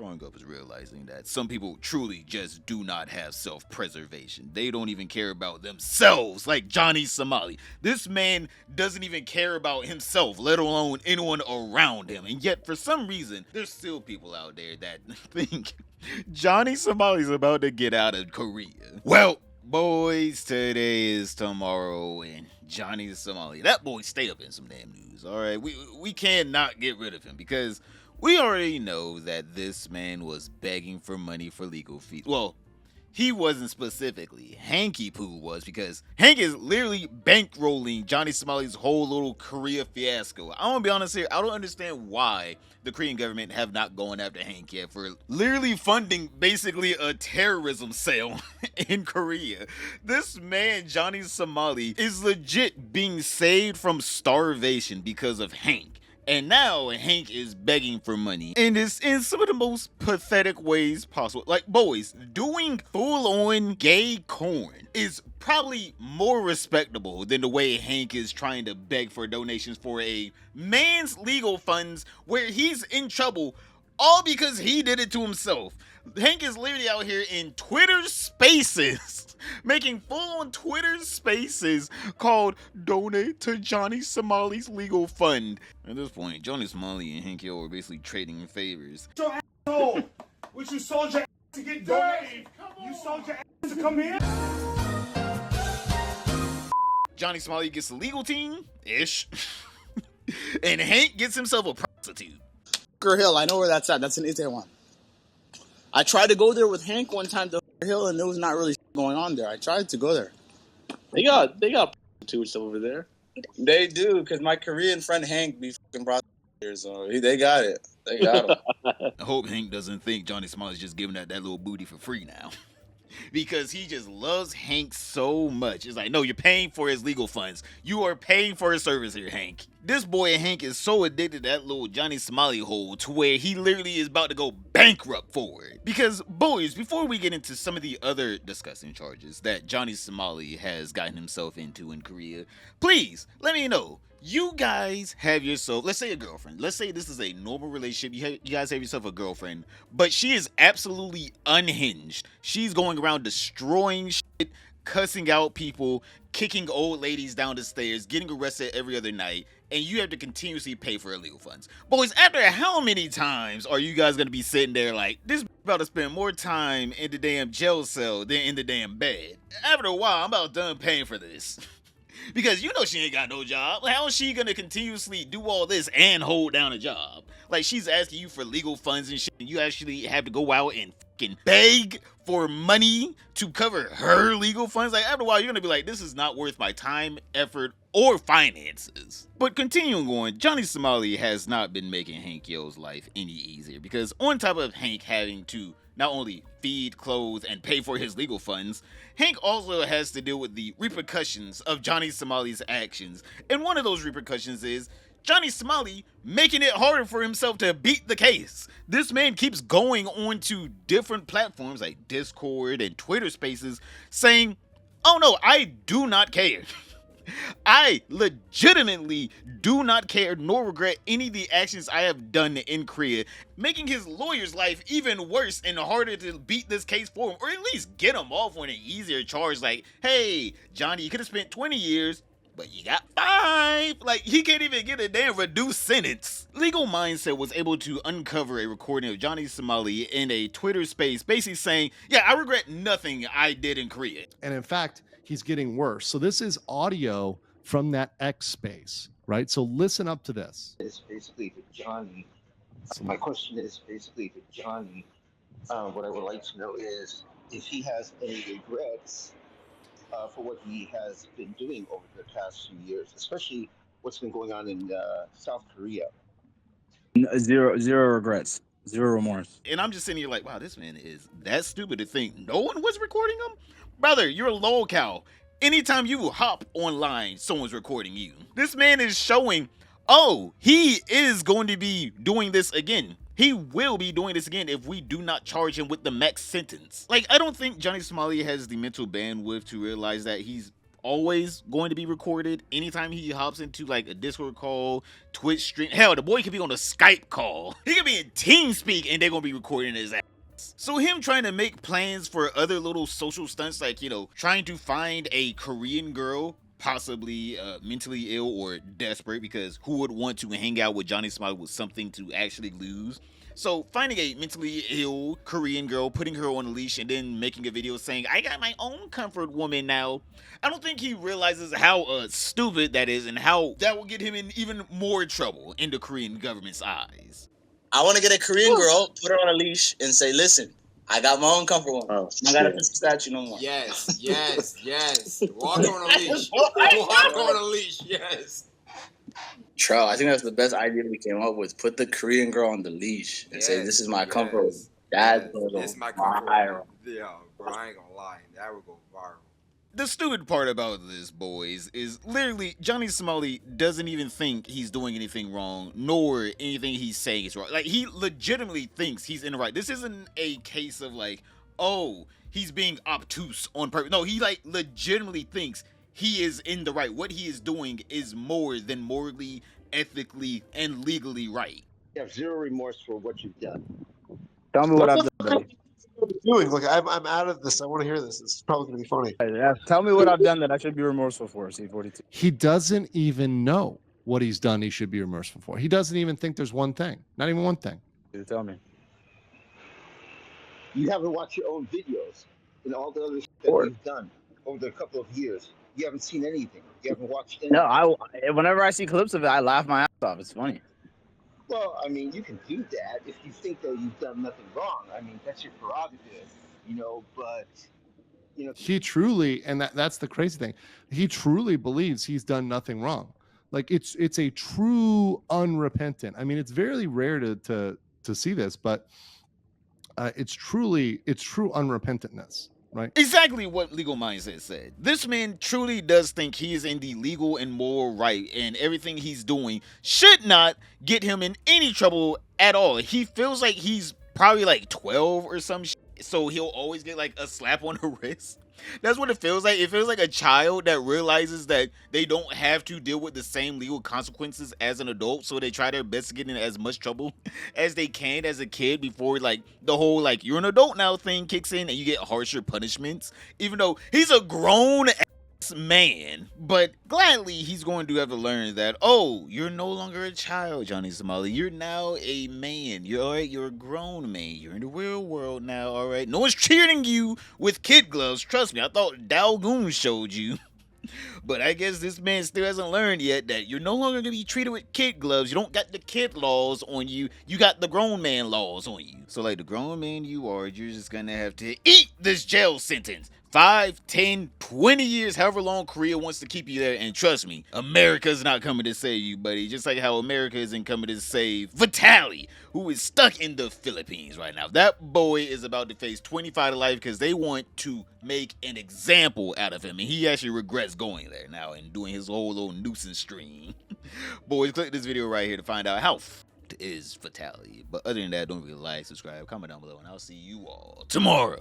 growing up is realizing that some people truly just do not have self-preservation. They don't even care about themselves, like Johnny Somali. This man doesn't even care about himself, let alone anyone around him. And yet, for some reason, there's still people out there that think Johnny Somali's about to get out of Korea. Well, boys, today is tomorrow, and Johnny Somali, that boy stay up in some damn news. All right, we cannot get rid of him because we already know that this man was begging for money for legal fees. Well, he wasn't specifically. Hanky Poo was, because Hank is literally bankrolling Johnny Somali's whole little Korea fiasco. I want to be honest here, I don't understand why the Korean government have not gone after Hank yet for literally funding basically a terrorism cell in Korea. This man, Johnny Somali, is legit being saved from starvation because of Hank. And now Hank is begging for money. And it's in some of the most pathetic ways possible. Like, boys, doing full-on gay corn is probably more respectable than the way Hank is trying to beg for donations for a man's legal funds where he's in trouble all because he did it to himself. Hank is literally out here in Twitter Spaces, making full-on Twitter Spaces called Donate to Johnny Somali's Legal Fund. At this point, Johnny Somali and Hank Hill are basically trading favors. Your asshole! Which you sold your ass to get donated! You sold your ass to come here? Johnny Somali gets a legal team-ish, and Hank gets himself a prostitute. Hill, I know where that's at. That's in Itaewon. I tried to go there with Hank one time to Hill, and there was not really going on there. I tried to go there. They got prostitutes over there. They do, because my Korean friend Hank be fucking prostitutes, so they got it. They got him. I hope Hank doesn't think Johnny Somali's just giving that little booty for free now. Because he just loves Hank so much. It's like, no, you're paying for his legal funds. You are paying for his service here, Hank. This boy Hank is so addicted to that little Johnny Somali hole to where he literally is about to go bankrupt for it. Because, boys, before we get into some of the other disgusting charges that Johnny Somali has gotten himself into in Korea, please let me know. You guys have yourself, let's say a girlfriend. Let's say this is a normal relationship. You guys have yourself a girlfriend, but she is absolutely unhinged. She's going around destroying shit, cussing out people, kicking old ladies down the stairs, getting arrested every other night, and you have to continuously pay for her legal funds. Boys, after how many times are you guys going to be sitting there like, this about to spend more time in the damn jail cell than in the damn bed? After a while, I'm about done paying for this. Because you know she ain't got no job. How is she gonna continuously do all this and hold down a job? Like, she's asking you for legal funds and shit, and you actually have to go out and fucking beg for money to cover her legal funds. Like, after a while, you're gonna be like, this is not worth my time, effort, or finances. But continuing on, Johnny Somali has not been making Hank Yo's life any easier, because on top of Hank having to not only feed, clothe, and pay for his legal funds, Hank also has to deal with the repercussions of Johnny Somali's actions. And one of those repercussions is Johnny Somali making it harder for himself to beat the case. This man keeps going on to different platforms like Discord and Twitter Spaces saying, oh no, I do not care. I legitimately do not care nor regret any of the actions I have done in Korea, making his lawyer's life even worse and harder to beat this case for him, or at least get him off on an easier charge like, hey, Johnny, you could have spent 20 years, but you got 5. Like, he can't even get a damn reduced sentence. Legal Mindset was able to uncover a recording of Johnny Somali in a Twitter space basically saying, yeah, I regret nothing I did in Korea. And in fact, he's getting worse. So this is audio from that X space, right? So listen up to this. It's basically to Johnny. My question is basically to Johnny. What I would like to know is if he has any regrets for what he has been doing over the past few years, especially what's been going on in South Korea. Zero regrets. Zero remorse. And I'm just sitting here like, wow, this man is that stupid to think no one was recording him? Brother, you're a lolcow. Anytime you hop online, someone's recording you. This man is showing, oh, he is going to be doing this again. He will be doing this again if we do not charge him with the max sentence. Like, I don't think Johnny Somali has the mental bandwidth to realize that he's always going to be recorded. Anytime he hops into like a Discord call, Twitch stream, hell, the boy could be on a Skype call. He could be in TeamSpeak and they're gonna be recording his ass. So him trying to make plans for other little social stunts, like, you know, trying to find a Korean girl, possibly mentally ill or desperate, because who would want to hang out with Johnny Somali with something to actually lose? So finding a mentally ill Korean girl, putting her on a leash, and then making a video saying, I got my own comfort woman now. I don't think he realizes how stupid that is and how that will get him in even more trouble in the Korean government's eyes. I want to get a Korean girl, put her on a leash, and say, listen, I got my own comfort woman. Oh, I got a physical statue no more. Yes. Walk on a leash. Walk on a leash, yes. Tro, I think that's the best idea we came up with. Put the Korean girl on the leash and say, this is my comfort woman. This is my comfort woman. Yeah, bro, I ain't gonna lie. That would go viral. The stupid part about this, boys, is literally Johnny Somali doesn't even think he's doing anything wrong, nor anything he's saying is wrong. Like, he legitimately thinks he's in the right. This isn't a case of like, oh, he's being obtuse on purpose. No, he like legitimately thinks he is in the right. What he is doing is more than morally, ethically, and legally right. You have zero remorse for what you've done. Tell me what I've done. Buddy. Doing? Look, I'm out of this. I want to hear this. It's probably going to be funny. Yeah, tell me what I've done that I should be remorseful for, C42. He doesn't even know what he's done he should be remorseful for. He doesn't even think there's one thing. Not even one thing. Dude, tell me. You haven't watched your own videos and all the other shit that you've done over the couple of years. You haven't seen anything. You haven't watched anything. No, whenever I see clips of it, I laugh my ass off. It's funny. Well, I mean, you can do that if you think that you've done nothing wrong. I mean, that's your prerogative, you know, but, you know. He truly, and that's the crazy thing, he truly believes he's done nothing wrong. Like, it's a true unrepentant. I mean, it's very rare to see this, but it's true unrepentantness. Right. Exactly what Legal Mindset said. This man truly does think he is in the legal and moral right, and everything he's doing should not get him in any trouble at all. He feels like he's probably like 12 or some shit, so he'll always get like a slap on the wrist. That's what it feels like. It feels like a child that realizes that they don't have to deal with the same legal consequences as an adult, so they try their best to get in as much trouble as they can as a kid before like the whole like you're an adult now thing kicks in and you get harsher punishments, even though he's a grown man. But gladly he's going to have to learn that, oh, you're no longer a child, Johnny Somali. You're now a man. You're all right. You're a grown man. You're in the real world now. All right. No one's cheating you with kid gloves. Trust me. I thought Dalgoon showed you. But I guess this man still hasn't learned yet that you're no longer going to be treated with kid gloves. You don't got the kid laws on you. You got the grown man laws on you. So like the grown man you are, you're just going to have to eat this jail sentence. 5, 10, 20 years, however long Korea wants to keep you there. And trust me, America's not coming to save you, buddy. Just like how America isn't coming to save Vitaly, who is stuck in the Philippines right now. That boy is about to face 25 to life because they want to make an example out of him. And he actually regrets going there now and doing his whole little nuisance stream. Boys, click this video right here to find out how is Vitaly. But other than that, don't forget to like, subscribe, comment down below, and I'll see you all tomorrow.